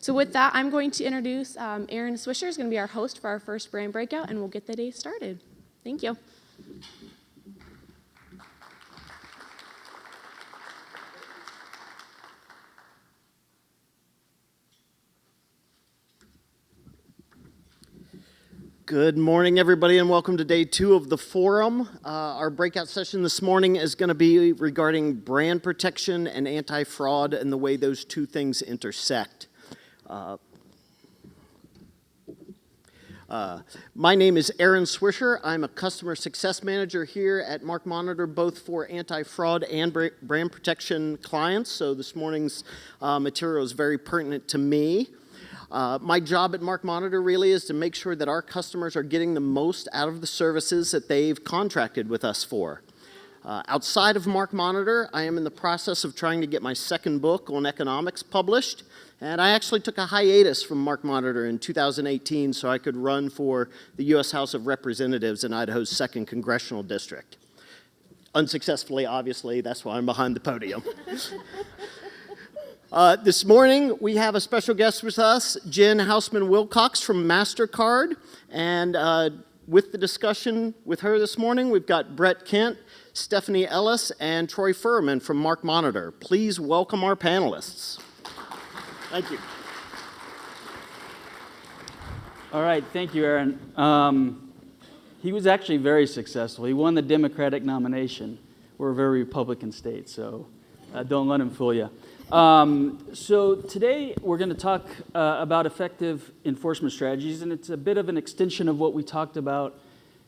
So with that, I'm going to introduce Aaron Swisher is going to be our host for our first brand breakout, and we'll get the day started. Thank you. Good morning, everybody, and welcome to day 2 of the forum. Our breakout session this morning is going to be regarding brand protection and anti-fraud and the way those two things intersect. My name is Aaron Swisher. I'm a customer success manager here at MarkMonitor, both for anti-fraud and brand protection clients, so this morning's material is very pertinent to me. My job at MarkMonitor really is to make sure that our customers are getting the most out of the services that they've contracted with us for. Outside of MarkMonitor, I am in the process of trying to get my second book on economics published, and I actually took a hiatus from MarkMonitor in 2018 so I could run for the U.S. House of Representatives in Idaho's 2nd Congressional District. Unsuccessfully, obviously, that's why I'm behind the podium. This morning, we have a special guest with us, Jen Hausman-Wilcox from MasterCard. And with the discussion with her this morning, we've got Brett Kent, Stephanie Ellis, and Troy Furman from MarkMonitor. Please welcome our panelists. Thank you. All right, thank you, Aaron. He was actually very successful. He won the Democratic nomination. We're a very Republican state, so don't let him fool you. So today we're going to talk about effective enforcement strategies, and it's a bit of an extension of what we talked about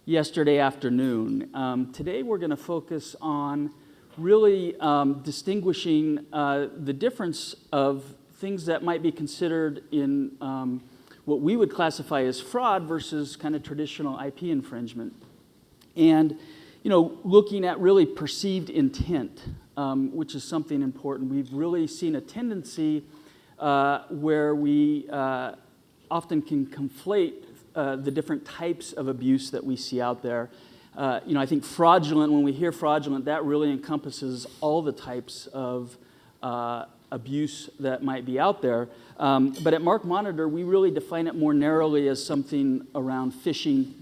yesterday afternoon. Today we're going to focus on really distinguishing the difference of things that might be considered in what we would classify as fraud versus kind of traditional IP infringement. And, you know, looking at really perceived intent. Which is something important. We've really seen a tendency where we often can conflate the different types of abuse that we see out there. You know, I think fraudulent, when we hear fraudulent, that really encompasses all the types of abuse that might be out there. But at MarkMonitor, we really define it more narrowly as something around phishing,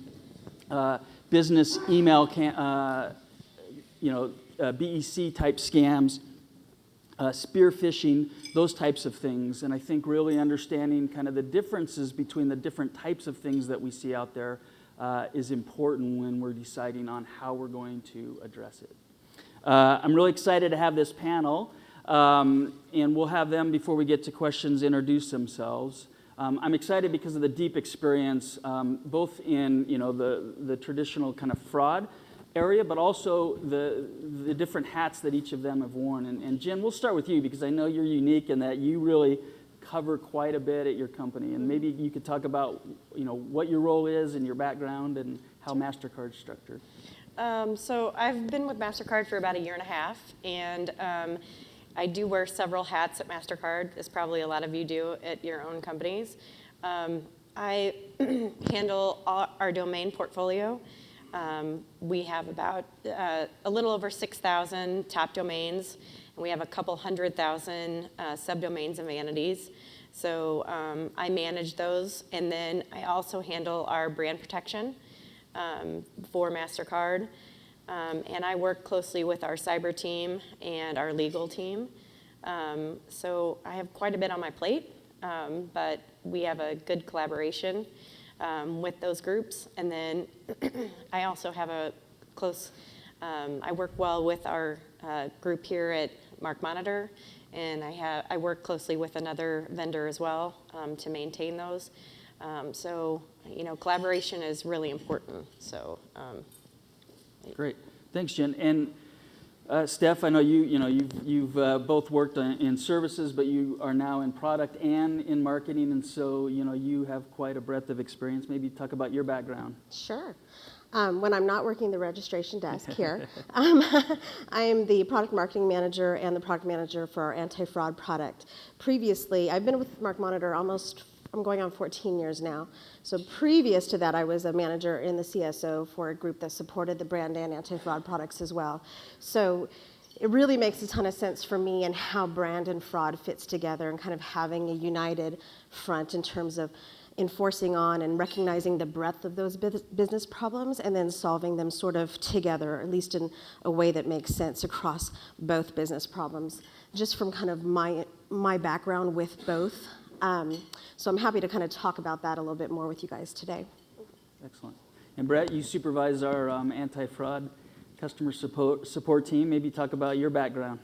business email, BEC type scams, spear phishing, those types of things. And I think really understanding kind of the differences between the different types of things that we see out there is important when we're deciding on how we're going to address it. I'm really excited to have this panel, and we'll have them, before we get to questions, introduce themselves. I'm excited because of the deep experience, both in the traditional kind of fraud area, but also the different hats that each of them have worn. And Jen, we'll start with you because I know you're unique in that you really cover quite a bit at your company. And maybe you could talk about what your role is and your background and how MasterCard's structured. So I've been with MasterCard for about 1.5 years, and I do wear several hats at MasterCard, as probably a lot of you do at your own companies. I handle our domain portfolio. We have about a little over 6,000 top domains, and we have a couple 100,000 subdomains and vanities. So I manage those, and then I also handle our brand protection for MasterCard. And I work closely with our cyber team and our legal team. So I have quite a bit on my plate, but we have a good collaboration with those groups. And then I also have a close, I work well with our group here at MarkMonitor, and I work closely with another vendor as well to maintain those. So, collaboration is really important. So, Great, thanks, Jen. And Steph, I know you've both worked in services, but you are now in product and in marketing, and so you have quite a breadth of experience. Maybe talk about your background. Sure. When I'm not working the registration desk here, I am the product marketing manager and the product manager for our anti-fraud product. Previously, I've been with MarkMonitor I'm going on 14 years now. So previous to that, I was a manager in the CSO for a group that supported the brand and anti-fraud products as well. So it really makes a ton of sense for me and how brand and fraud fits together and kind of having a united front in terms of enforcing on and recognizing the breadth of those business problems and then solving them sort of together, or at least in a way that makes sense across both business problems, just from kind of my background with both. So I'm happy to kind of talk about that a little bit more with you guys today. Excellent. And Brett, you supervise our anti-fraud customer support team. Maybe talk about your background.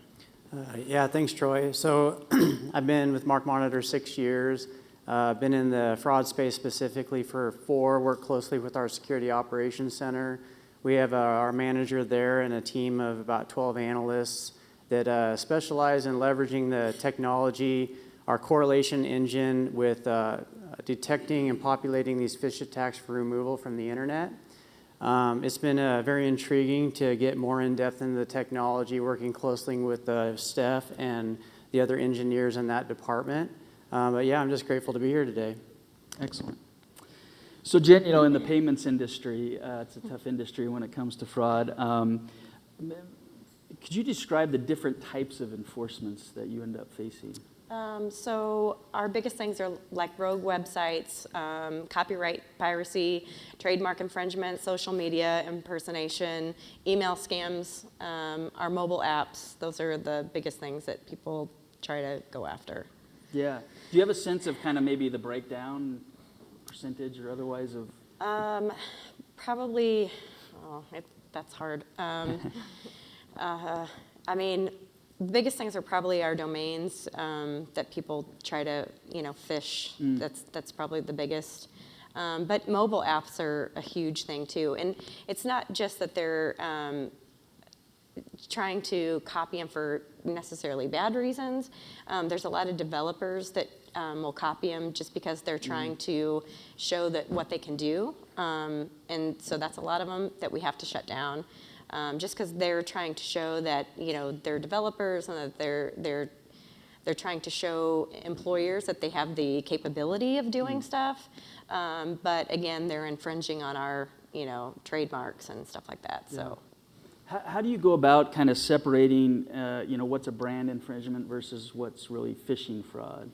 Yeah, thanks, Troy. So I've been with Mark Monitor 6 years. Been in the fraud space specifically for 4, work closely with our security operations center. We have our manager there and a team of about 12 analysts that specialize in leveraging the technology, our correlation engine with detecting and populating these phish attacks for removal from the internet. It's been very intriguing to get more in depth into the technology, working closely with Steph and the other engineers in that department. But yeah, I'm just grateful to be here today. Excellent. So Jen, in the payments industry, it's a tough industry when it comes to fraud. Could you describe the different types of enforcements that you end up facing? So our biggest things are like rogue websites, copyright piracy, trademark infringement, social media impersonation, email scams, our mobile apps. Those are the biggest things that people try to go after. Yeah. Do you have a sense of kind of maybe the breakdown percentage or otherwise of? Probably, that's hard. I mean, the biggest things are probably our domains that people try to, phish. That's probably the biggest. But mobile apps are a huge thing too. And it's not just that they're trying to copy them for necessarily bad reasons. There's a lot of developers that will copy them just because they're trying to show that what they can do. And so that's a lot of them that we have to shut down. Just because they're trying to show that they're developers and that they're trying to show employers that they have the capability of doing stuff, but again they're infringing on our trademarks and stuff like that. Yeah. So, how do you go about kind of separating what's a brand infringement versus what's really phishing fraud?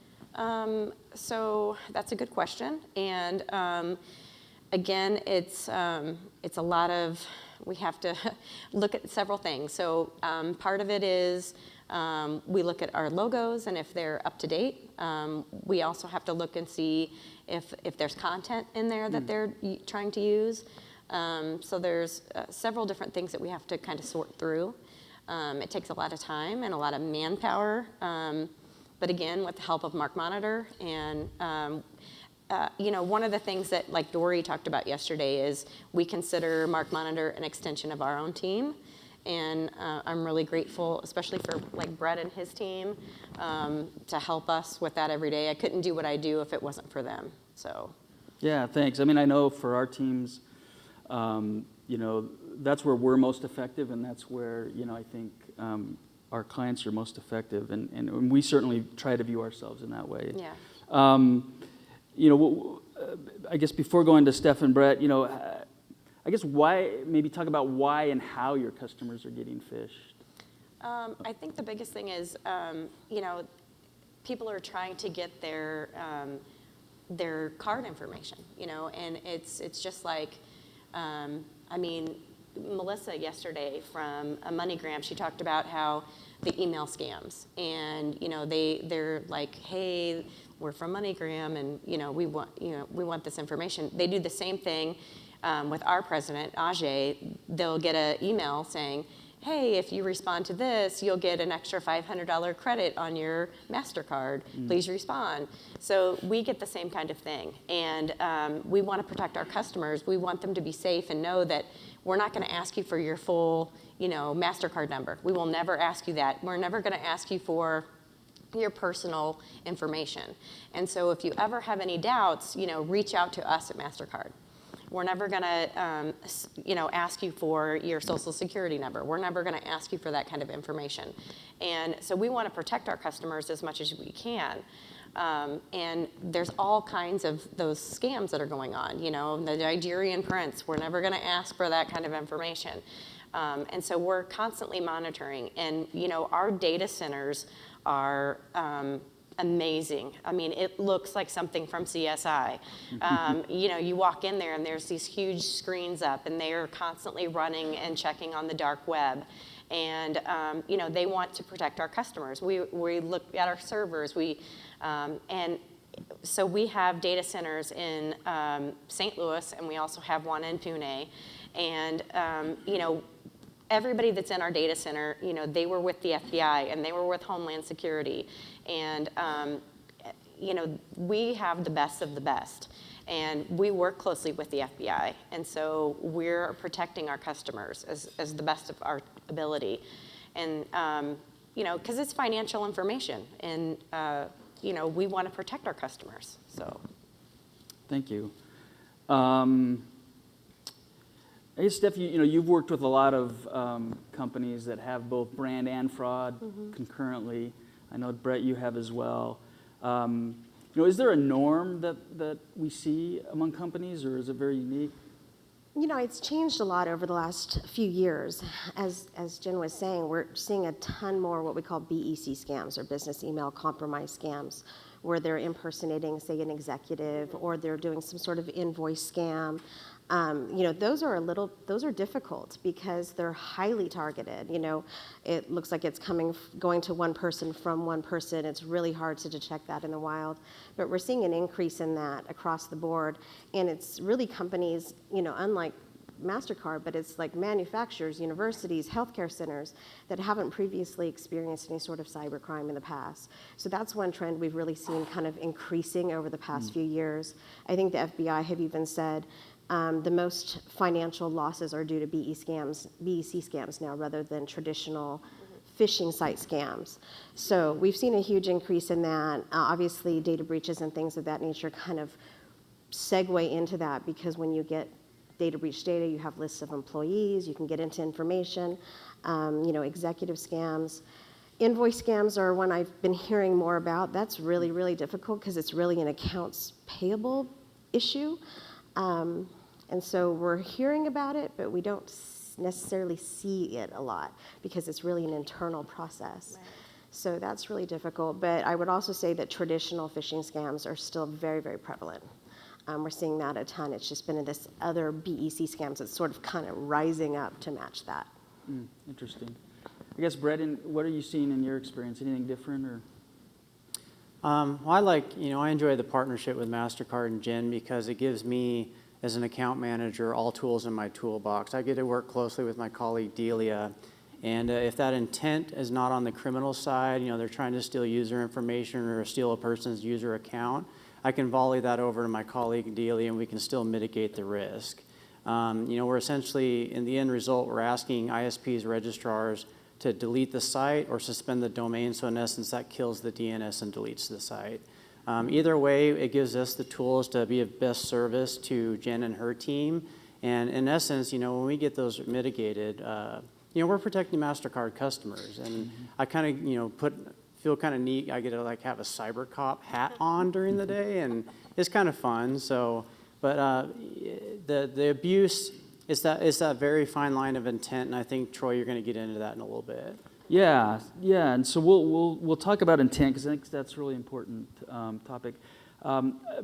So that's a good question, and again it's a lot of. We have to look at several things. So part of it is we look at our logos and if they're up to date. We also have to look and see if there's content in there that they're trying to use. So there's several different things that we have to kind of sort through. It takes a lot of time and a lot of manpower. But again, with the help of Mark Monitor and one of the things that, like Dory talked about yesterday, is we consider Mark Monitor an extension of our own team. And I'm really grateful, especially for like Brett and his team, to help us with that every day. I couldn't do what I do if it wasn't for them. So. Yeah, thanks. I mean, I know for our teams, that's where we're most effective, and that's where, I think our clients are most effective. And we certainly try to view ourselves in that way. Yeah. I guess before going to Steph and Brett, I guess maybe talk about why and how your customers are getting phished. I think the biggest thing is, people are trying to get their card information, and it's just like, Melissa yesterday from MoneyGram, she talked about how the email scams, and they're like, hey, we're from MoneyGram, and we want this information. They do the same thing with our president, Ajay. They'll get an email saying, hey, if you respond to this, you'll get an extra $500 credit on your MasterCard. Please respond. So we get the same kind of thing. And we want to protect our customers. We want them to be safe and know that we're not going to ask you for your full, MasterCard number. We will never ask you that. We're never going to ask you for your personal information. And so if you ever have any doubts, reach out to us at MasterCard. We're never going to, ask you for your social security number. We're never going to ask you for that kind of information. And so we want to protect our customers as much as we can. And there's all kinds of those scams that are going on. The Nigerian prince, we're never going to ask for that kind of information. And so we're constantly monitoring. And, our data centers are amazing. I mean, it looks like something from CSI. You walk in there and there's these huge screens up, and they are constantly running and checking on the dark web. And, they want to protect our customers. We look at our servers. And so we have data centers in St. Louis, and we also have one in Pune. And, everybody that's in our data center, they were with the FBI and they were with Homeland Security. And, we have the best of the best. And we work closely with the FBI. And so we're protecting our customers as the best of our ability. And, because it's financial information. And, we want to protect our customers. So. Thank you. I guess, Steph, you've worked with a lot of companies that have both brand and fraud concurrently. I know, Brett, you have as well. Is there a norm that we see among companies, or is it very unique? It's changed a lot over the last few years. As Jen was saying, we're seeing a ton more what we call BEC scams, or business email compromise scams, where they're impersonating, say, an executive, or they're doing some sort of invoice scam. Those are difficult because they're highly targeted. It looks like it's going to one person from one person. It's really hard to detect that in the wild. But we're seeing an increase in that across the board. And it's really companies, unlike MasterCard, but it's like manufacturers, universities, healthcare centers that haven't previously experienced any sort of cybercrime in the past. So that's one trend we've really seen kind of increasing over the past few years. I think the FBI have even said the most financial losses are due to BEC scams now, rather than traditional phishing site scams. So we've seen a huge increase in that. Obviously, data breaches and things of that nature kind of segue into that, because when you get data breach data, you have lists of employees, you can get into information, executive scams. Invoice scams are one I've been hearing more about. That's really, really difficult because it's really an accounts payable issue. And so we're hearing about it, but we don't necessarily see it a lot because it's really an internal process. Right. So that's really difficult. But I would also say that traditional phishing scams are still very, very prevalent. We're seeing that a ton. It's just been in this other BEC scams that's sort of kind of rising up to match that. Interesting. I guess, Brett, what are you seeing in your experience? Anything different, or? Well, I enjoy the partnership with MasterCard and Jen because it gives me, as an account manager, all tools in my toolbox. I get to work closely with my colleague Delia, and if that intent is not on the criminal side, they're trying to steal user information or steal a person's user account, I can volley that over to my colleague Delia, and we can still mitigate the risk. We're essentially, in the end result, we're asking ISPs, registrars, to delete the site or suspend the domain, so in essence that kills the DNS and deletes the site. Either way, it gives us the tools to be of best service to Jen and her team, and in essence, when we get those mitigated, we're protecting MasterCard customers, and I kind of feel kind of neat. I get to have a cyber cop hat on during the day, and it's kind of fun. So, but the abuse is that very fine line of intent, and I think, Troy, you're going to get into that in a little bit. Yeah, and so we'll talk about intent because I think that's a really important topic.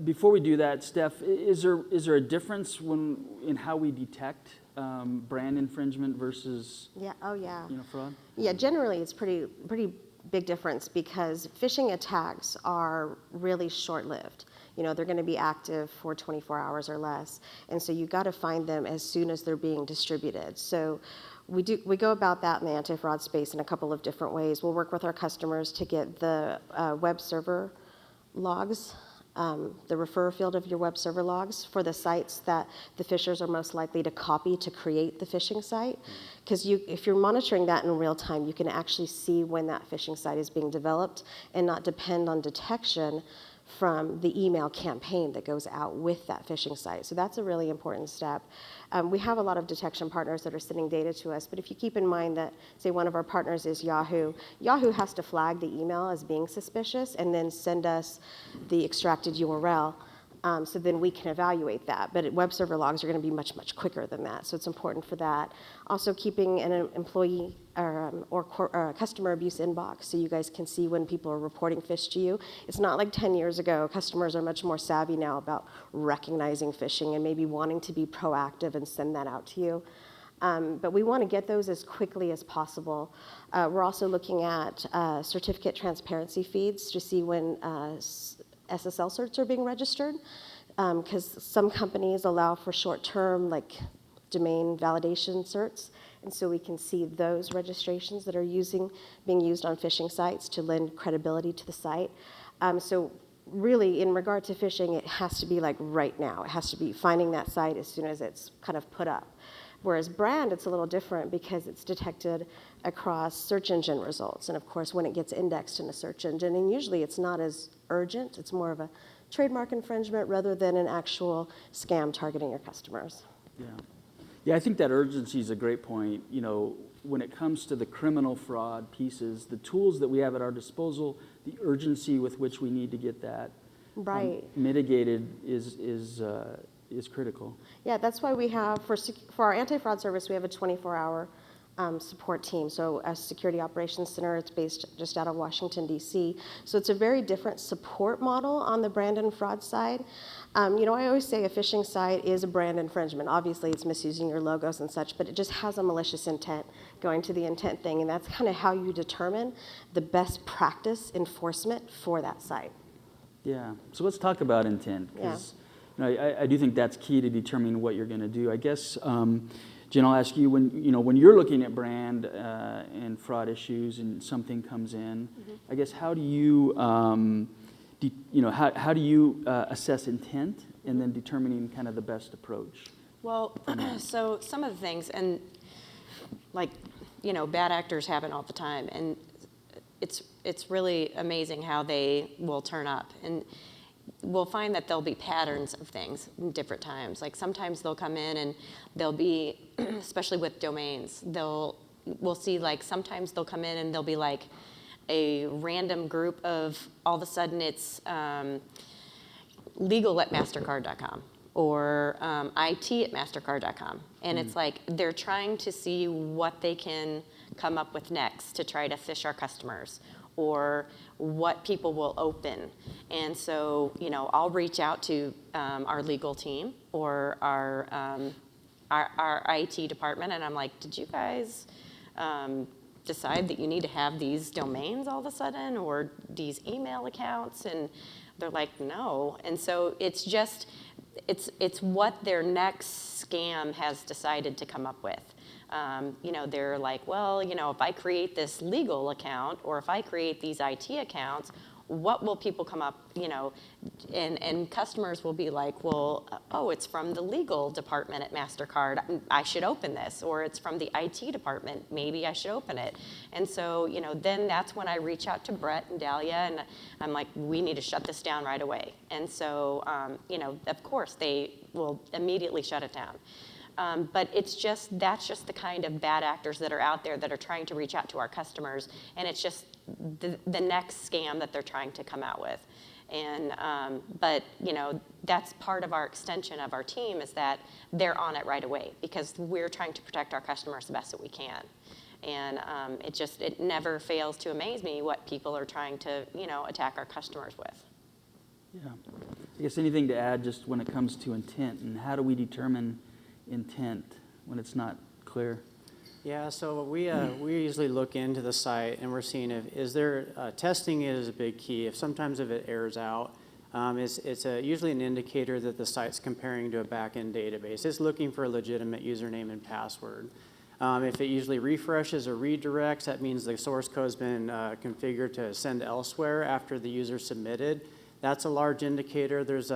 Before we do that, Steph, is there a difference in how we detect brand infringement versus fraud? Yeah, generally it's pretty big difference because phishing attacks are really short-lived. They're going to be active for 24 hours or less, and so you got to find them as soon as they're being distributed. So we go about that in the anti-fraud space in a couple of different ways. We'll work with our customers to get the web server logs, the refer field of your web server logs for the sites that the phishers are most likely to copy to create the phishing site. Because if you're monitoring that in real time, you can actually see when that phishing site is being developed and not depend on detection from the email campaign that goes out with that phishing site. So that's a really important step. We have a lot of detection partners that are sending data to us, but if you keep in mind that, say, one of our partners is Yahoo, Yahoo has to flag the email as being suspicious and then send us the extracted URL. So then we can evaluate that. But web server logs are going to be much, much quicker than that. So it's important for that. Also keeping an employee or customer abuse inbox so you guys can see when people are reporting phish to you. It's not like 10 years ago. Customers are much more savvy now about recognizing phishing and maybe wanting to be proactive and send that out to you. But we want to get those as quickly as possible. We're also looking at certificate transparency feeds to see when SSL certs are being registered, because some companies allow for short-term, like domain validation certs, and so we can see those registrations that are being used on phishing sites to lend credibility to the site. So really, in regard to phishing, it has to be like right now. It has to be finding that site as soon as it's kind of put up. Whereas brand, it's a little different because it's detected across search engine results. And of course, when it gets indexed in a search engine, and usually it's not as urgent, it's more of a trademark infringement rather than an actual scam targeting your customers. Yeah. Yeah, I think that urgency is a great point. You know, when it comes to the criminal fraud pieces, the tools that we have at our disposal, the urgency with which we need to get that mitigated is critical. Yeah, that's why we have, for our anti-fraud service, we have a 24-hour support team. So a security operations center, it's based just out of Washington, D.C. So it's a very different support model on the brand and fraud side. You know, I always say a phishing site is a brand infringement. Obviously, it's misusing your logos and such, but it just has a malicious intent going to the intent thing, and that's kind of how you determine the best practice enforcement for that site. Yeah, so let's talk about intent, because you know, I do think that's key to determining what you're going to do. I guess, Jen, I'll ask you, when you're looking at brand and fraud issues and something comes in, I guess how do you, how do you assess intent and then determining kind of the best approach? Well, so some of the things, and like, you know, bad actors happen all the time, and it's really amazing how they will turn up. And we'll find that there'll be patterns of things in different times. Like sometimes they'll come in and they'll be, especially with domains, we'll see like sometimes they'll come in and they'll be like a random group of, all of a sudden it's legal at MasterCard.com or IT at MasterCard.com. And it's like they're trying to see what they can come up with next to try to phish our customers, or what people will open. And so, you know, I'll reach out to our legal team or our IT department, and I'm like, did you guys decide that you need to have these domains all of a sudden, or these email accounts? And they're like, no. And so it's just, it's what their next scam has decided to come up with. You know, they're like, well, you know, if I create this legal account or if I create these IT accounts, what will people come up, you know, and customers will be like, well, oh, it's from the legal department at MasterCard, I should open this, or it's from the IT department, maybe I should open it. And so, you know, then that's when I reach out to Brett and Dahlia, and I'm like, we need to shut this down right away. And so, you know, of course, they will immediately shut it down. But that's just the kind of bad actors that are out there that are trying to reach out to our customers, and it's just the next scam that they're trying to come out with. And but you know, that's part of our extension of our team, is that they're on it right away because we're trying to protect our customers the best that we can. And it never fails to amaze me what people are trying to, you know, attack our customers with. Yeah, I guess anything to add just when it comes to intent, and how do we determine intent when it's not clear? Yeah, so we usually look into the site and we're seeing testing is a big key. Sometimes if it errors out, it's usually an indicator that the site's comparing to a back-end database. It's looking for a legitimate username and password. If it usually refreshes or redirects, that means the source code's been configured to send elsewhere after the user submitted. That's a large indicator. There's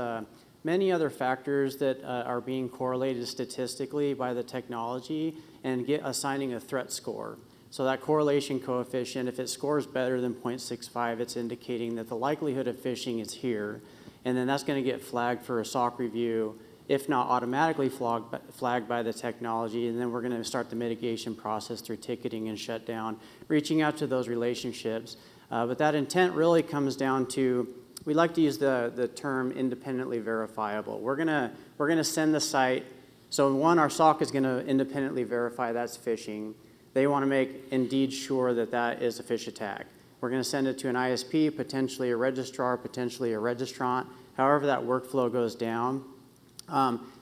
many other factors that are being correlated statistically by the technology and assigning a threat score. So that correlation coefficient, if it scores better than 0.65, it's indicating that the likelihood of phishing is here. And then that's going to get flagged for a SOC review, if not automatically flagged by the technology. And then we're going to start the mitigation process through ticketing and shutdown, reaching out to those relationships. But that intent really comes down to we like to use the term independently verifiable. We're gonna send the site. So one, our SOC is gonna independently verify that's phishing. They want to make Indeed sure that that is a phish attack. We're going to send it to an ISP, potentially a registrar, potentially a registrant, however that workflow goes down.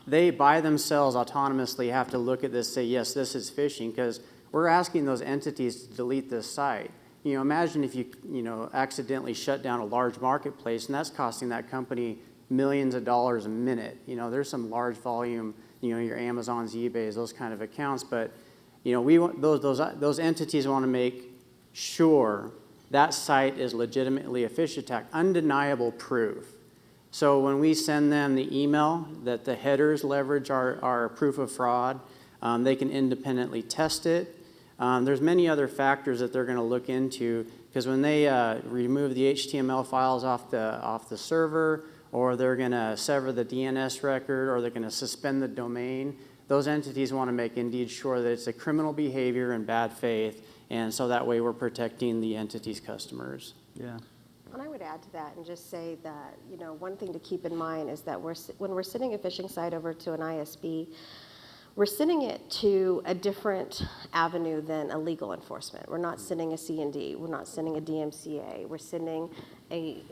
They, by themselves, autonomously have to look at this, say, yes, this is phishing, because we're asking those entities to delete this site. Imagine if you accidentally shut down a large marketplace, and that's costing that company millions of dollars a minute. There's some large volume, your Amazons, eBays, those kind of accounts, but we want those entities want to make sure that site is legitimately a phish attack, undeniable proof. So when we send them the email that the headers leverage our proof of fraud, they can independently test it. There's many other factors that they're going to look into, because when they remove the HTML files off the server, or they're going to sever the DNS record, or they're going to suspend the domain, those entities want to make Indeed sure that it's a criminal behavior in bad faith, and so that way we're protecting the entity's customers. Yeah. And I would add to that and just say that, one thing to keep in mind is that when we're sending a phishing site over to an ISP, we're sending it to a different avenue than a legal enforcement. We're not sending a C&D. We're not sending a DMCA. We're sending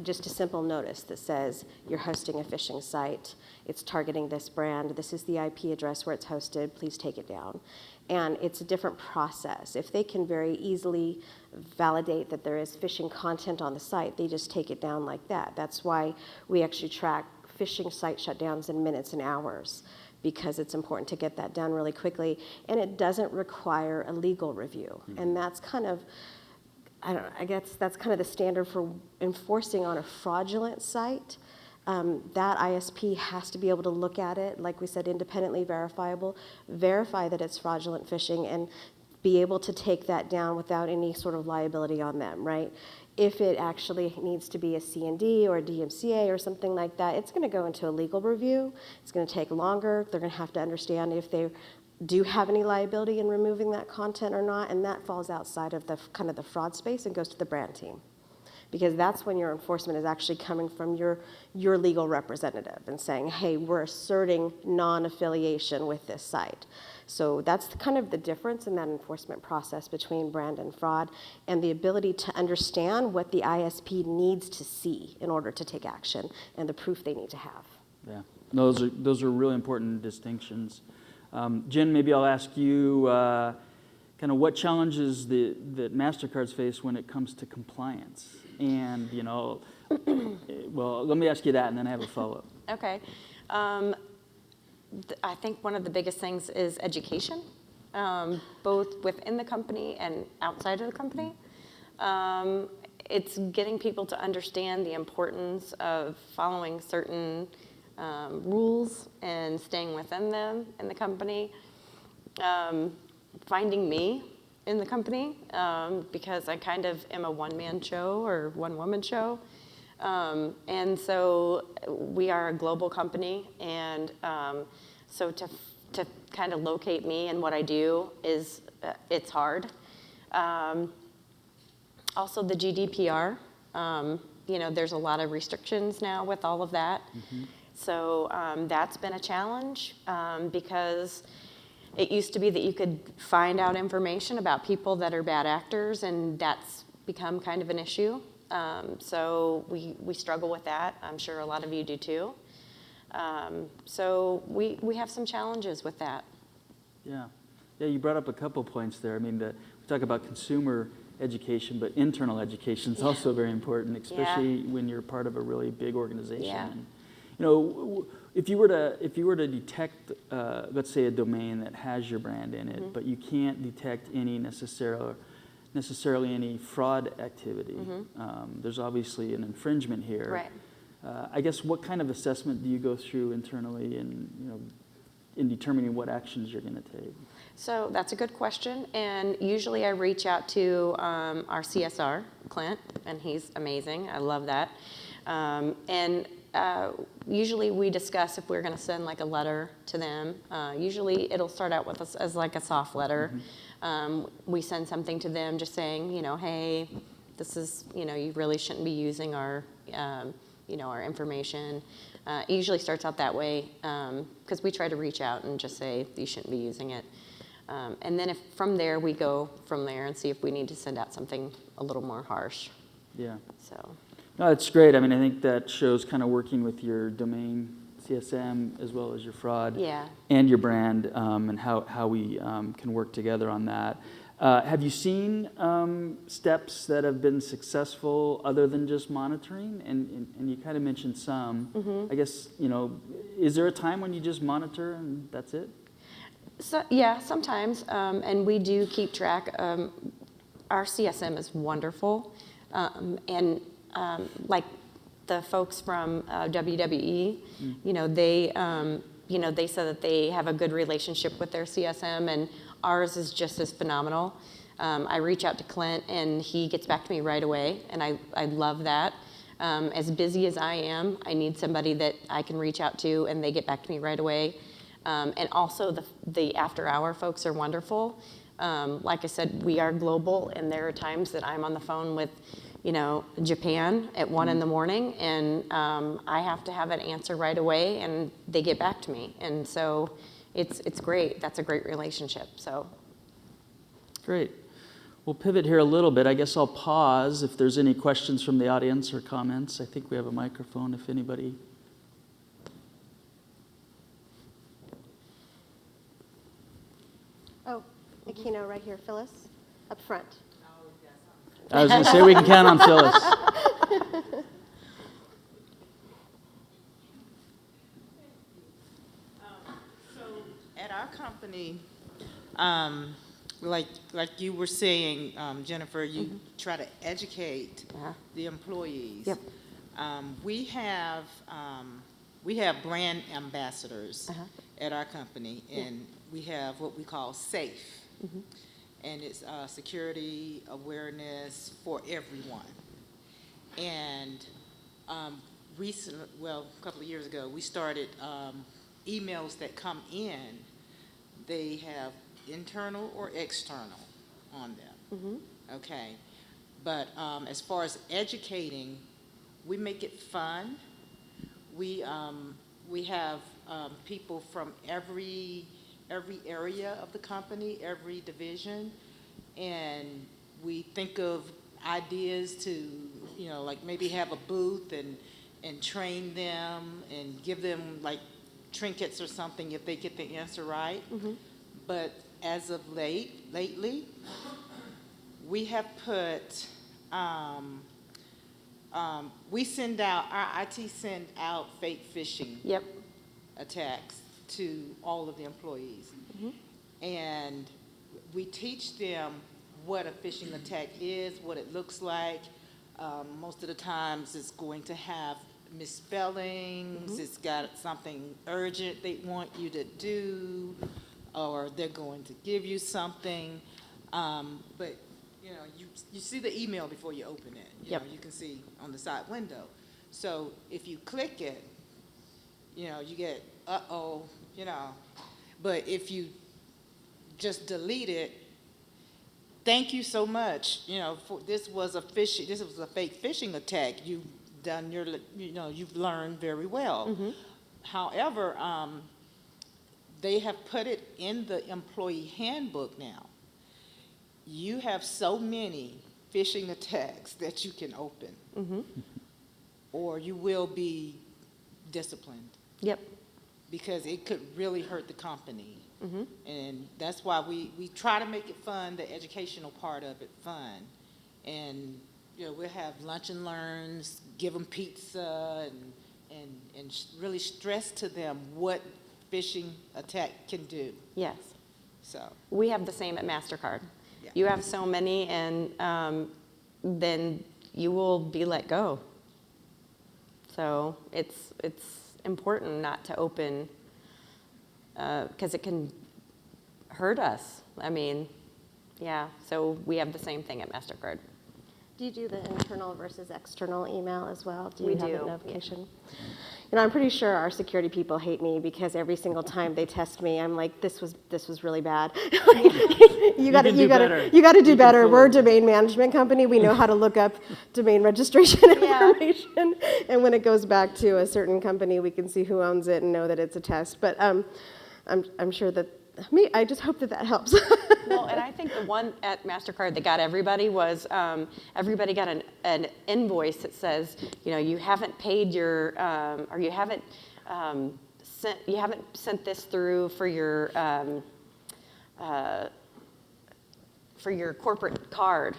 just a simple notice that says, you're hosting a phishing site. It's targeting this brand. This is the IP address where it's hosted. Please take it down. And it's a different process. If they can very easily validate that there is phishing content on the site, they just take it down like that. That's why we actually track phishing site shutdowns in minutes and hours, because it's important to get that done really quickly, and it doesn't require a legal review. And that's kind of, I guess that's kind of the standard for enforcing on a fraudulent site. That ISP has to be able to look at it, like we said, independently verifiable, verify that it's fraudulent phishing, and be able to take that down without any sort of liability on them, right? If it actually needs to be a C&D or a DMCA or something like that, it's going to go into a legal review. It's going to take longer. They're going to have to understand if they do have any liability in removing that content or not, and that falls outside of the kind of the fraud space and goes to the brand team, because that's when your enforcement is actually coming from your legal representative and saying, hey, we're asserting non-affiliation with this site. So that's kind of the difference in that enforcement process between brand and fraud, and the ability to understand what the ISP needs to see in order to take action and the proof they need to have. Yeah, those are really important distinctions. Jen, maybe I'll ask you kind of what challenges that MasterCard's face when it comes to compliance. And, well, let me ask you that, and then I have a follow-up. Okay. I think one of the biggest things is education, both within the company and outside of the company. It's getting people to understand the importance of following certain rules and staying within them in the company. Finding me in the company, because I kind of am a one-man show or one-woman show. And so we are a global company, and so to kind of locate me and what I do is, it's hard. Also the GDPR, there's a lot of restrictions now with all of that. Mm-hmm. So that's been a challenge, because it used to be that you could find out information about people that are bad actors, and that's become kind of an issue. So we struggle with that. I'm sure a lot of you do too. So we have some challenges with that. Yeah, you brought up a couple points there. I mean, we talk about consumer education, but internal education is also very important, especially when you're part of a really big organization. Yeah. And, if you were to detect, let's say, a domain that has your brand in it, mm-hmm. but you can't detect any necessarily any fraud activity, mm-hmm. There's obviously an infringement here. Right. I guess what kind of assessment do you go through internally in determining what actions you're going to take? So that's a good question, and usually I reach out to our CSR, Clint, and he's amazing. I love that. Usually we discuss if we're going to send like a letter to them. Usually it'll start out with us as like a soft letter. Mm-hmm. We send something to them just saying, hey, this is, you really shouldn't be using our our information. It usually starts out that way because we try to reach out and just say you shouldn't be using it. And then from there, we go from there and see if we need to send out something a little more harsh. Yeah. So. No, it's great. I mean, I think that shows kind of working with your domain CSM as well as your fraud and your brand and how we can work together on that. Have you seen steps that have been successful other than just monitoring? And you kind of mentioned some. Mm-hmm. I guess, is there a time when you just monitor and that's it? So, yeah, sometimes. And we do keep track. Our CSM is wonderful. And like the folks from WWE, they said that they have a good relationship with their CSM, and ours is just as phenomenal. I reach out to Clint, and he gets back to me right away, and I love that. As busy as I am, I need somebody that I can reach out to, and they get back to me right away. And also the after-hour folks are wonderful. Like I said, we are global, and there are times that I'm on the phone with Japan at 1 in the morning, and I have to have an answer right away, and they get back to me. And so it's great. That's a great relationship. So Great. We'll pivot here a little bit. I guess I'll pause if there's any questions from the audience or comments. I think we have a microphone if anybody. Oh, Aquino right here, Phyllis, up front. I was going to say we can count on Phyllis. So at our company, like you were saying, Jennifer, you try to educate the employees. Yep. We have brand ambassadors at our company, and we have what we call SAFE. And it's security awareness for everyone. And recently, well, a couple of years ago, we started emails that come in. They have internal or external on them. Okay. But as far as educating, we make it fun. We have people from every area of the company, every division, and we think of ideas to, like maybe have a booth and train them and give them like trinkets or something if they get the answer right. But as of lately, we have put, we send out, our IT send out fake phishing attacks to all of the employees. And we teach them what a phishing attack is, what it looks like. Most of the times it's going to have misspellings, it's got something urgent they want you to do, or they're going to give you something. But you see the email before you open it. You know, you can see on the side window. So if you click it, you get, but if you just delete it, thank you so much. This was a fake phishing attack. You've done you've learned very well. However, they have put it in the employee handbook now. You have so many phishing attacks that you can open, or you will be disciplined. Because it could really hurt the company. And that's why we try to make it fun, the educational part of it fun. And we'll have lunch and learns, give them pizza, and really stress to them what phishing attack can do. Yes. So We have the same at MasterCard. You have so many, and then you will be let go. So it's important not to open, because it can hurt us. I mean, so we have the same thing at MasterCard. Do you do the internal versus external email as well? Do you We have do, a notification? I'm pretty sure our security people hate me because every single time they test me, I'm like, this was really bad. You got to can do better. do better. fool We're a it. domain management company. We know how to look up domain registration information, and when it goes back to a certain company, we can see who owns it and know that it's a test. But I'm sure that I just hope that helps. Well, and I think the one at MasterCard that got everybody was everybody got an invoice that says, you haven't paid your or you haven't sent this through for your corporate card.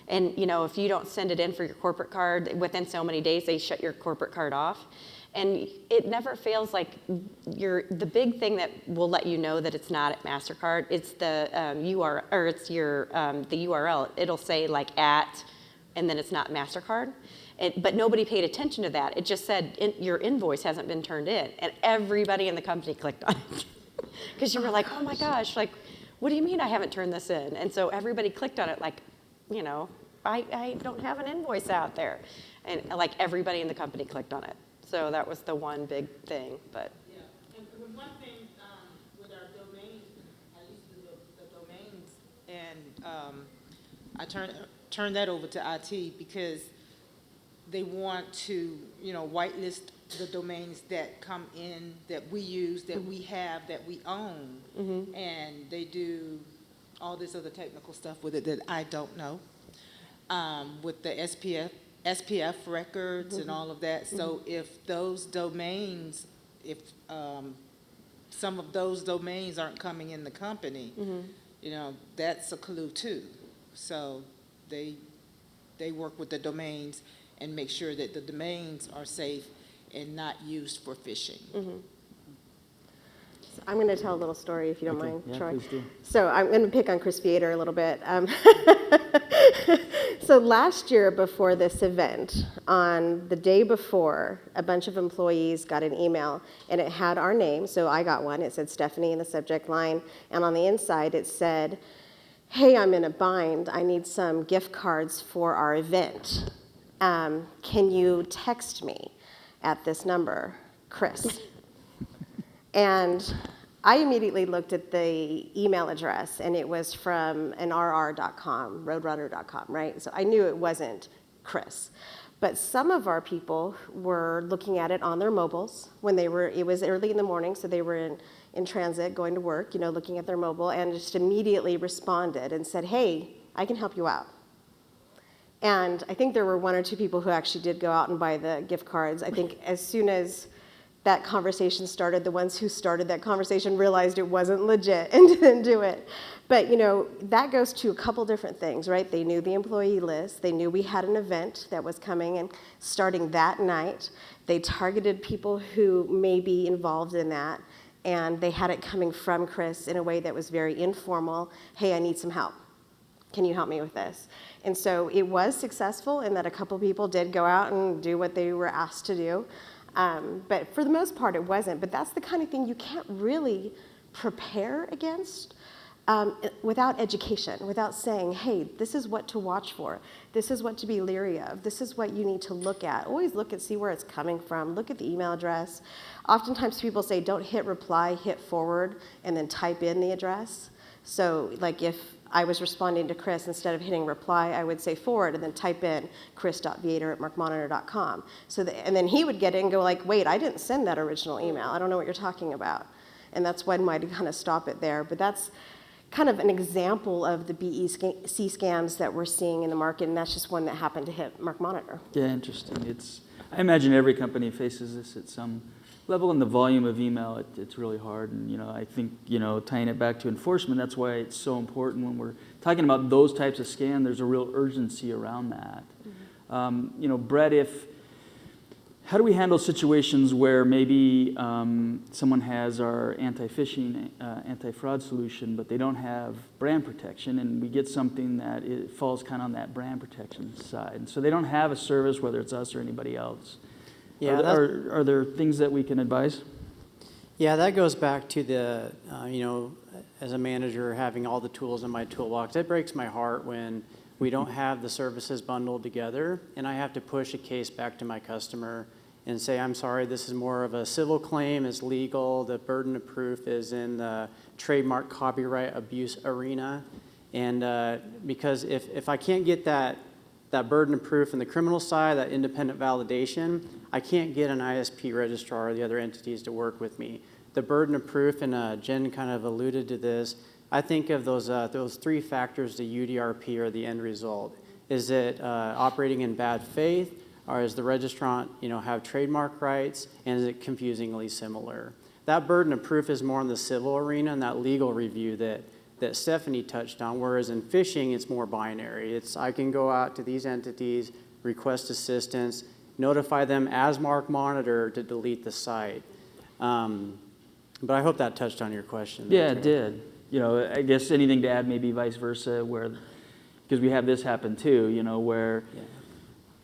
And if you don't send it in for your corporate card within so many days, they shut your corporate card off. And it never fails, like the big thing that will let you know that it's not at MasterCard, it's the URL, or it's the URL. It'll say like at, and then it's not MasterCard. But nobody paid attention to that. It just said your invoice hasn't been turned in, and everybody in the company clicked on it. Because you were like, oh my gosh, like, what do you mean I haven't turned this in? And so everybody clicked on it like, I don't have an invoice out there. And like everybody in the company clicked on it. So that was the one big thing, but. Yeah, and one thing with our domains, I used to do the domains, and I turned that over to IT because they want to, whitelist the domains that come in, that we use, that we have, that we own, and they do all this other technical stuff with it that I don't know, with the SPF records and all of that. So if those domains, some of those domains aren't coming in the company, that's a clue too. So they work with the domains and make sure that the domains are safe and not used for phishing. So I'm going to tell a little story if you don't mind, Yeah, Troy. please do. So I'm going to pick on Chris Vietor a little bit. So last year before this event, on the day before, a bunch of employees got an email, and it had our name. So I got one. It said Stephanie in the subject line, and on the inside it said, hey, I'm in a bind. I need some gift cards for our event. Can you text me at this number, Chris? And I immediately looked at the email address, and it was from an rr.com, roadrunner.com, right? So I knew it wasn't Chris. But some of our people were looking at it on their mobiles when it was early in the morning, so they were in transit going to work, looking at their mobile, and just immediately responded and said, hey, I can help you out. And I think there were one or two people who actually did go out and buy the gift cards. I think as soon as that conversation started, the ones who started that conversation realized it wasn't legit and didn't do it. But that goes to a couple different things, right? They knew the employee list. They knew we had an event that was coming and starting that night. They targeted people who may be involved in that, and they had it coming from Chris in a way that was very informal. Hey, I need some help. Can you help me with this? And so it was successful in that a couple people did go out and do what they were asked to do. But for the most part, it wasn't. But that's the kind of thing you can't really prepare against without education, without saying, hey, this is what to watch for. This is what to be leery of. This is what you need to look at. Always look and see where it's coming from. Look at the email address. Oftentimes people say, don't hit reply, hit forward, and then type in the address. So like if I was responding to Chris, instead of hitting reply, I would say forward and then type in chris.vietor@markmonitor.com. And then he would get it and go like, wait, I didn't send that original email. I don't know what you're talking about. And that's when I'd kind of stop it there. But that's kind of an example of the BEC scams that we're seeing in the market, and that's just one that happened to hit MarkMonitor. Yeah, interesting. I imagine every company faces this at some level, and the volume of email, it's really hard. And I think tying it back to enforcement, that's why it's so important when we're talking about those types of scam. There's a real urgency around that. Mm-hmm. Brett, how do we handle situations where maybe someone has our anti-phishing, anti-fraud solution, but they don't have brand protection, and we get something that it falls kind of on that brand protection side, and so they don't have a service, whether it's us or anybody else? Yeah, are there things that we can advise? Yeah, that goes back to the, as a manager, having all the tools in my toolbox. It breaks my heart when we don't have the services bundled together, and I have to push a case back to my customer, and say, I'm sorry, this is more of a civil claim, it's legal, the burden of proof is in the trademark copyright abuse arena. And because if I can't get that burden of proof in the criminal side, that independent validation, I can't get an ISP registrar or the other entities to work with me. The burden of proof, and Jen kind of alluded to this, I think of those three factors to UDRP or the end result. Is it operating in bad faith, or is the registrant, have trademark rights, and is it confusingly similar? That burden of proof is more in the civil arena and that legal review that Stephanie touched on, whereas in phishing, it's more binary. I can go out to these entities, request assistance, notify them as Mark Monitor to delete the site. But I hope that touched on your question. Yeah, it did. I guess anything to add, maybe vice versa, because we have this happen too, where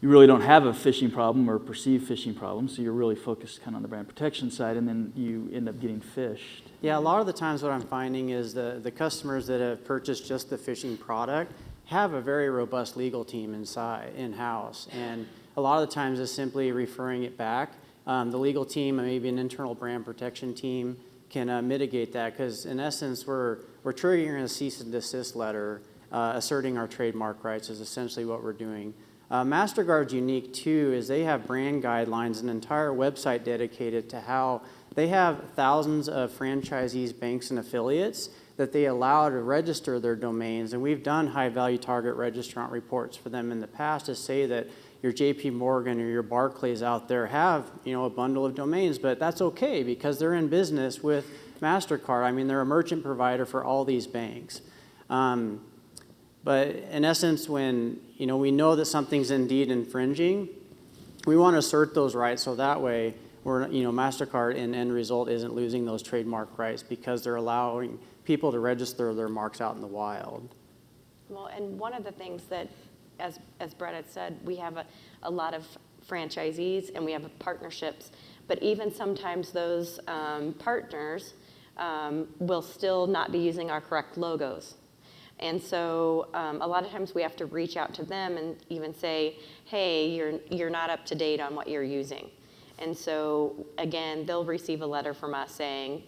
you really don't have a phishing problem or perceived phishing problem, so you're really focused kind of on the brand protection side, and then you end up getting phished. Yeah, a lot of the times what I'm finding is the customers that have purchased just the phishing product have a very robust legal team in-house, and a lot of the times it's simply referring it back. The legal team, and maybe an internal brand protection team, can mitigate that, because in essence we're triggering a cease and desist letter asserting our trademark rights is essentially what we're doing. MasterCard's unique too is they have brand guidelines, an entire website dedicated to how they have thousands of franchisees, banks, and affiliates that they allow to register their domains. And we've done high-value target registrant reports for them in the past to say that your JP Morgan or your Barclays out there have, a bundle of domains, but that's okay because they're in business with MasterCard. I mean, they're a merchant provider for all these banks. But in essence, when we know that something's indeed infringing, we want to assert those rights so that way MasterCard in end result isn't losing those trademark rights because they're allowing people to register their marks out in the wild. Well, and one of the things that, as Brett had said, we have a lot of franchisees and we have partnerships, but even sometimes those partners will still not be using our correct logos. And so a lot of times we have to reach out to them and even say, hey, you're not up to date on what you're using. And so, again, they'll receive a letter from us saying,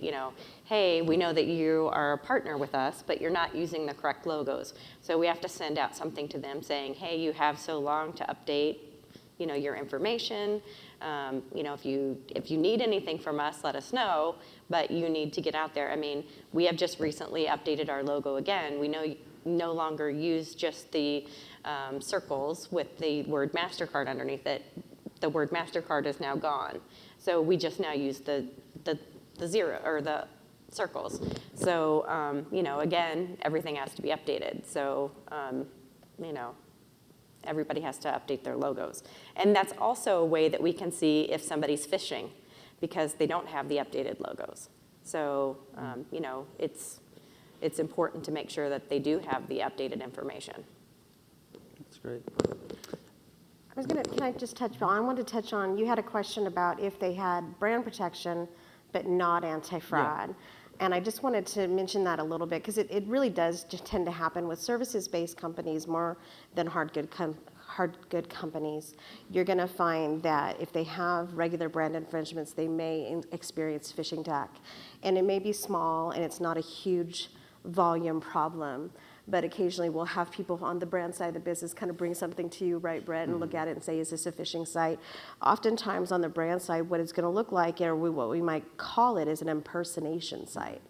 hey, we know that you are a partner with us, but you're not using the correct logos. So we have to send out something to them saying, hey, you have so long to update, your information. If you need anything from us, let us know, but you need to get out there. I mean, we have just recently updated our logo again. We no longer use just the circles with the word MasterCard underneath it. The word MasterCard is now gone. So we just now use the zero or the circles. So, again, everything has to be updated. So, everybody has to update their logos. And that's also a way that we can see if somebody's phishing because they don't have the updated logos. So, it's important to make sure that they do have the updated information. That's great. Can I just I wanted to touch on, you had a question about if they had brand protection but not anti-fraud. Yeah. And I just wanted to mention that a little bit because it really does just tend to happen with services-based companies more than hard good companies. You're going to find that if they have regular brand infringements, they may experience phishing attack. And it may be small and it's not a huge volume problem. But occasionally we'll have people on the brand side of the business kind of bring something to you, right, Brett, and look at it and say, is this a phishing site? Oftentimes on the brand side, what it's going to look like, or what we might call it, is an impersonation site.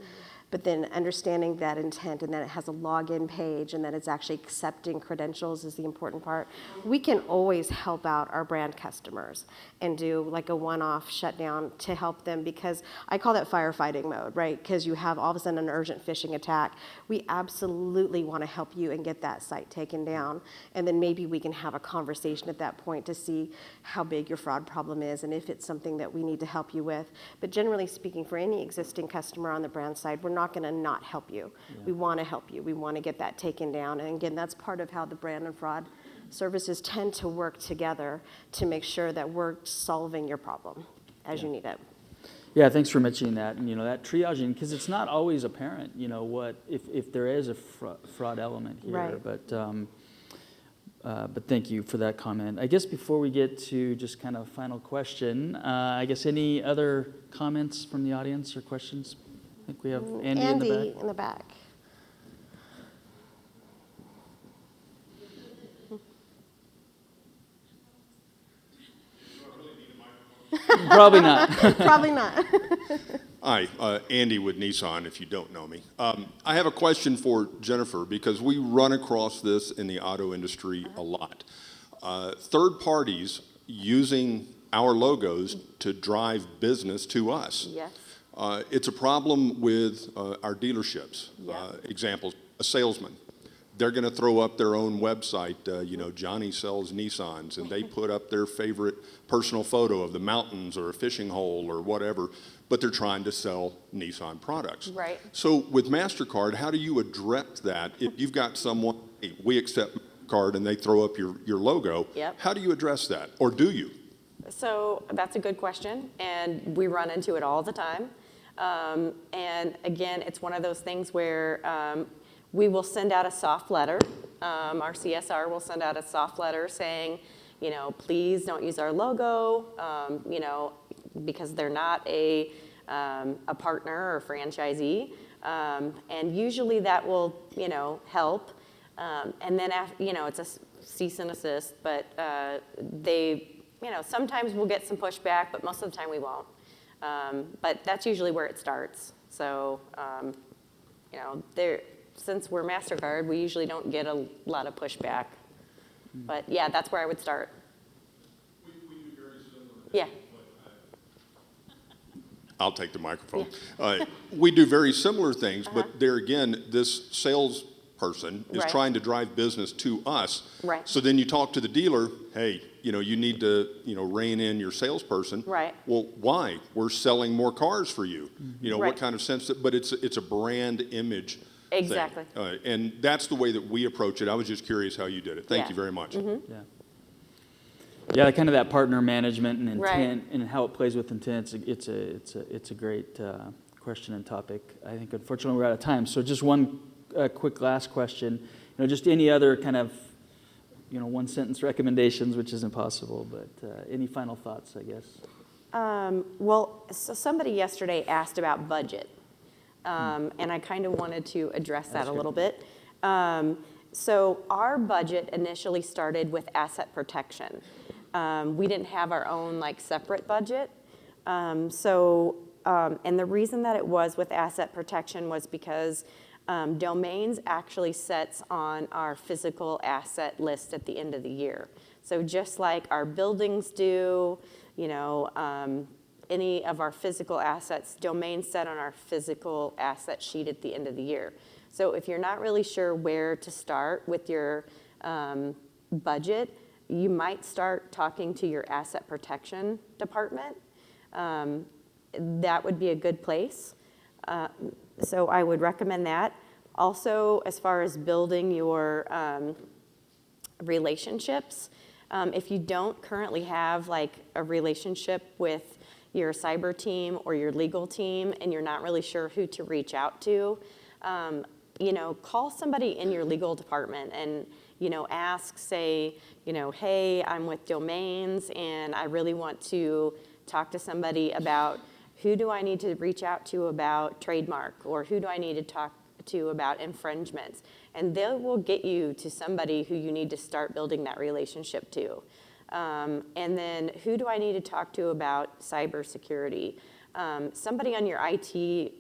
But then understanding that intent and that it has a login page and that it's actually accepting credentials is the important part. We can always help out our brand customers and do like a one-off shutdown to help them because I call that firefighting mode, right? Because you have all of a sudden an urgent phishing attack. We absolutely want to help you and get that site taken down. And then maybe we can have a conversation at that point to see how big your fraud problem is and if it's something that we need to help you with. But generally speaking, for any existing customer on the brand side, we're not going to not help you. Yeah. We want to help you. We want to get that taken down. And again, that's part of how the brand and fraud services tend to work together to make sure that we're solving your problem as you need it. Yeah, thanks for mentioning that. And, that triaging, because it's not always apparent, what if there is a fraud element here. Right. But But thank you for that comment. I guess before we get to just kind of final question, I guess any other comments from the audience or questions? I think we have Andy in the back. Andy in the back. Probably not. Probably not. Hi, Andy with Nissan, if you don't know me. I have a question for Jennifer, because we run across this in the auto industry a lot. Third parties using our logos to drive business to us. Yes. It's a problem with our dealerships. Yeah. Examples, a salesman. They're going to throw up their own website, Johnny sells Nissans, and they put up their favorite personal photo of the mountains or a fishing hole or whatever, but they're trying to sell Nissan products. Right. So with MasterCard, how do you address that? If you've got someone, hey, we accept MasterCard, and they throw up your logo, Yep. how do you address that? Or do you? So that's a good question, and we run into it all the time. And again, it's one of those things where we will send out a soft letter. Our CSR will send out a soft letter saying, please don't use our logo, because they're not a partner or franchisee. And usually that will, help. And then, it's a cease and desist, but sometimes we'll get some pushback, but most of the time we won't. But that's usually where it starts. So, since we're MasterCard, we usually don't get a lot of pushback. But yeah, that's where I would start. We do very similar. Yeah. I'll take the microphone. We do very similar things, but there again, this salesperson is Right. trying to drive business to us. Right. So then you talk to the dealer, hey, you need to, rein in your salesperson. Right. Well, why? We're selling more cars for you. What Right. kind of sense? But it's a brand image thing. Exactly. And that's the way that we approach it. I was just curious how you did it. Thank Yeah. you very much. Yeah. Yeah, kind of that partner management and Right. intent and how it plays with intent. It's a great question and topic. I think unfortunately we're out of time. So just one quick last question. Just any other kind of one sentence recommendations, which isn't possible, but any final thoughts, I guess. Well, so somebody yesterday asked about budget, and I kind of wanted to address that a little bit. So our budget initially started with asset protection. We didn't have our own separate budget. And the reason that it was with asset protection was because domains actually sets on our physical asset list at the end of the year. So just like our buildings do, any of our physical assets, domains set on our physical asset sheet at the end of the year. So if you're not really sure where to start with your budget, you might start talking to your asset protection department. That would be a good place. So I would recommend that. Also, as far as building your relationships, if you don't currently have a relationship with your cyber team or your legal team and you're not really sure who to reach out to, call somebody in your legal department and, ask, say, hey, I'm with domains and I really want to talk to somebody about who do I need to reach out to about trademark, or who do I need to talk to about infringements? And they will get you to somebody who you need to start building that relationship to. And then who do I need to talk to about cybersecurity? Somebody on your IT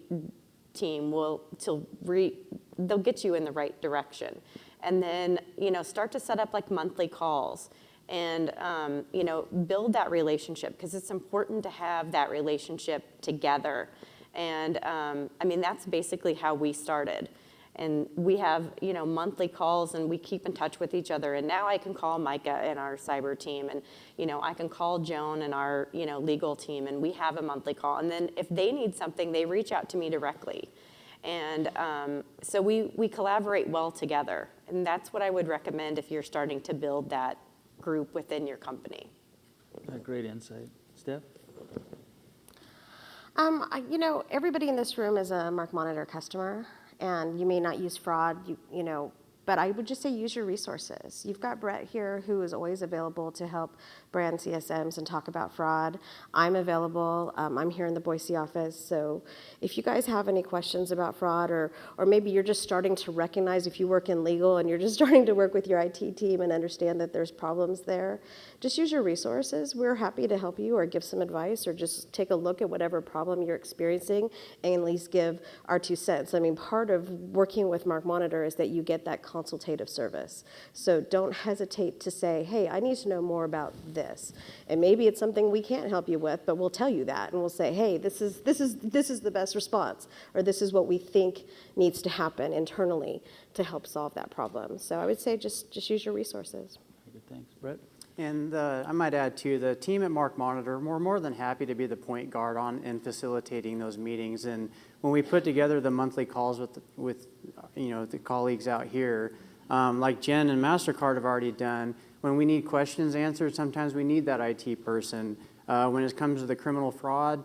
team they'll get you in the right direction. And then, start to set up monthly calls and, build that relationship, because it's important to have that relationship together. And, that's basically how we started. And we have, monthly calls, and we keep in touch with each other. And now I can call Micah and our cyber team, and, I can call Joan and our, legal team, and we have a monthly call. And then if they need something, they reach out to me directly. And so we collaborate well together. And that's what I would recommend if you're starting to build that group within your company. Great insight. Steph? Everybody in this room is a Mark Monitor customer, and you may not use fraud. But I would just say use your resources. You've got Brett here who is always available to help brand CSMs and talk about fraud. I'm available. I'm here in the Boise office. So if you guys have any questions about fraud, or maybe you're just starting to recognize, if you work in legal and you're just starting to work with your IT team and understand that there's problems there, just use your resources. We're happy to help you or give some advice, or just take a look at whatever problem you're experiencing and at least give our 2 cents. I mean, part of working with Mark Monitor is that you get that consultative service. So don't hesitate to say, hey, I need to know more about this. And maybe it's something we can't help you with, but we'll tell you that, and we'll say, hey, this is the best response, or this is what we think needs to happen internally to help solve that problem. So I would say just use your resources. Very good, thanks. Brett? And I might add too, the team at Mark Monitor, we're more than happy to be the point guard on and facilitating those meetings. And when we put together the monthly calls with the colleagues out here, like Jen and MasterCard have already done, when we need questions answered, sometimes we need that IT person. When it comes to the criminal fraud,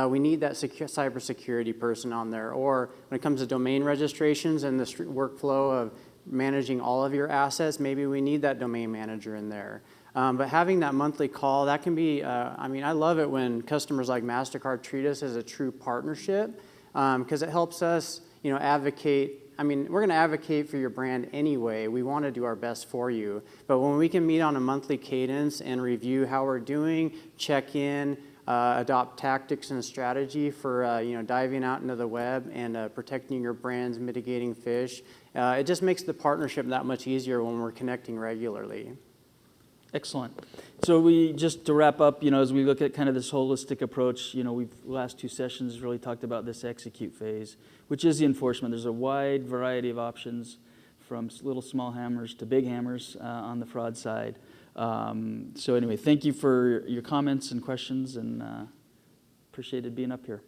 we need that cybersecurity person on there. Or when it comes to domain registrations and the workflow of managing all of your assets, maybe we need that domain manager in there. But having that monthly call, that can be, I love it when customers like MasterCard treat us as a true partnership, because it helps us, advocate. We're going to advocate for your brand anyway. We want to do our best for you. But when we can meet on a monthly cadence and review how we're doing, check in, adopt tactics and strategy for, diving out into the web and protecting your brands, mitigating phish, it just makes the partnership that much easier when we're connecting regularly. Excellent. So to wrap up, as we look at kind of this holistic approach, we've last 2 sessions really talked about this execute phase, which is the enforcement. There's a wide variety of options, from little small hammers to big hammers on the fraud side. So anyway, thank you for your comments and questions, and appreciated being up here.